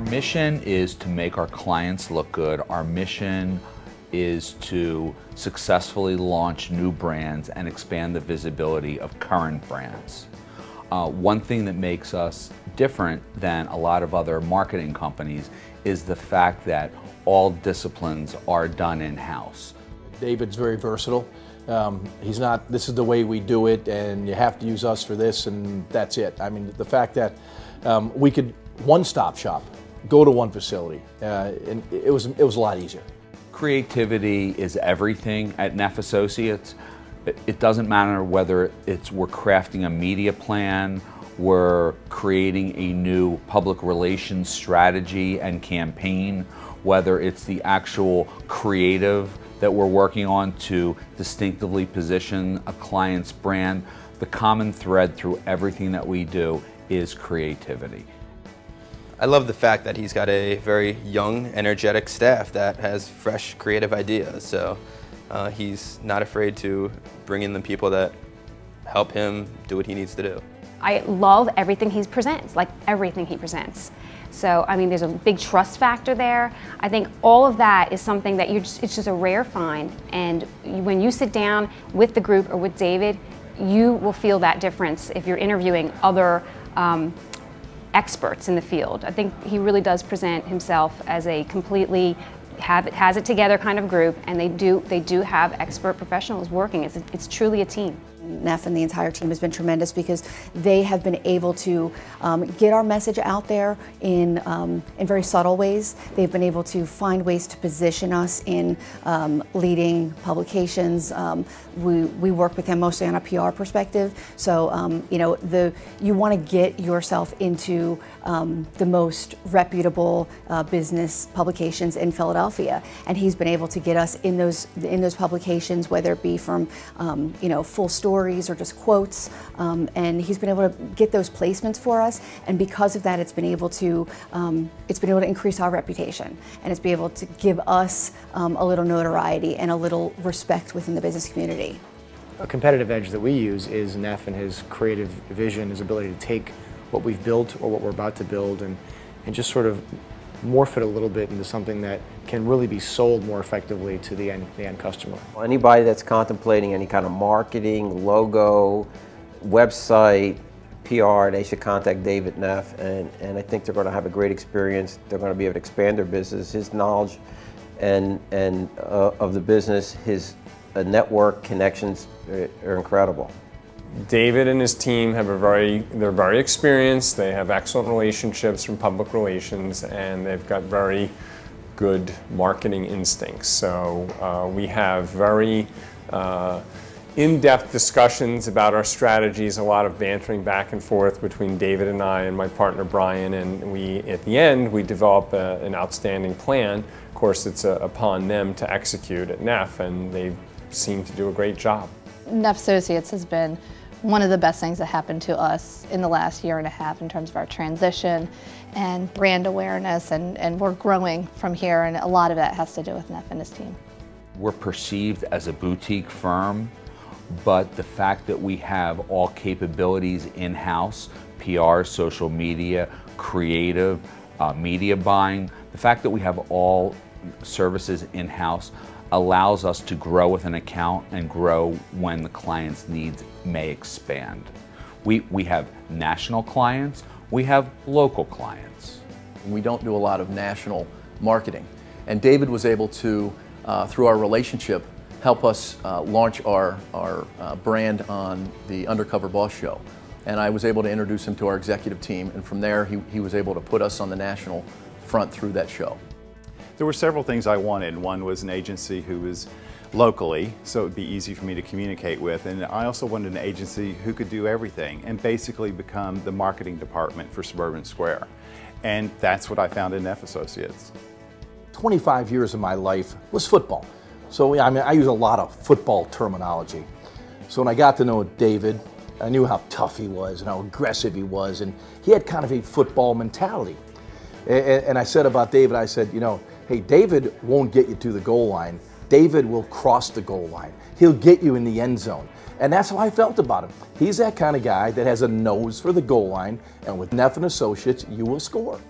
Our mission is to make our clients look good. Our mission is to successfully launch new brands and expand the visibility of current brands. One thing that makes us different than a lot of other marketing companies is the fact that all disciplines are done in-house. David's very versatile. He's not, this is the way we do it and you have to use us for this and that's it. I mean, the fact that we could one-stop shop, go to one facility, and it was a lot easier. Creativity is everything at Neff Associates. It doesn't matter whether we're crafting a media plan, we're creating a new public relations strategy and campaign, whether it's the actual creative that we're working on to distinctively position a client's brand. The common thread through everything that we do is creativity. I love the fact that he's got a very young, energetic staff that has fresh, creative ideas. So he's not afraid to bring in the people that help him do what he needs to do. I love everything he presents, like everything he presents. So, I mean, there's a big trust factor there. I think all of that is something that it's just a rare find. And when you sit down with the group or with David, you will feel that difference if you're interviewing other experts in the field. I think he really does present himself as a completely has it together kind of group, and they do have expert professionals working. It's truly a team. Neff and the entire team has been tremendous because they have been able to get our message out there in very subtle ways. They've been able to find ways to position us in leading publications. We work with them mostly on a PR perspective. So you know, you want to get yourself into the most reputable business publications in Philadelphia, and he's been able to get us in those publications, whether it be from you know, full stories or just quotes, and he's been able to get those placements for us, and because of that it's been able to increase our reputation, and it's been able to give us a little notoriety and a little respect within the business community. A competitive edge that we use is Neff and his creative vision, his ability to take what we've built or what we're about to build and just sort of morph it a little bit into something that can really be sold more effectively to the end customer. Anybody that's contemplating any kind of marketing, logo, website, PR, they should contact David Neff, and I think they're going to have a great experience. They're going to be able to expand their business. His knowledge of the business, his network connections are incredible. David and his team have they're very experienced, they have excellent relationships from public relations, and they've got very good marketing instincts. So we have very in-depth discussions about our strategies, a lot of bantering back and forth between David and I and my partner Brian, and at the end we develop an outstanding plan. Of course, it's upon them to execute at Neff, and they seem to do a great job. Neff Associates has been one of the best things that happened to us in the last year and a half in terms of our transition and brand awareness, and we're growing from here, and a lot of that has to do with Neff and his team. We're perceived as a boutique firm, but the fact that we have all capabilities in-house, PR, social media, creative, media buying, the fact that we have all services in-house allows us to grow with an account and grow when the client's needs may expand. We have national clients, we have local clients. We don't do a lot of national marketing, and David was able to, through our relationship, help us launch our brand on the Undercover Boss show. And I was able to introduce him to our executive team, and from there he was able to put us on the national front through that show. There were several things I wanted. One was an agency who was locally, so it would be easy for me to communicate with, and I also wanted an agency who could do everything and basically become the marketing department for Suburban Square. And that's what I found in Neff Associates. 25 years of my life was football. So I mean, I use a lot of football terminology. So when I got to know David, I knew how tough he was and how aggressive he was, and he had kind of a football mentality. And I said about David, I said, you know, hey, David won't get you to the goal line. David will cross the goal line. He'll get you in the end zone. And that's how I felt about him. He's that kind of guy that has a nose for the goal line, and with Neff and Associates, you will score.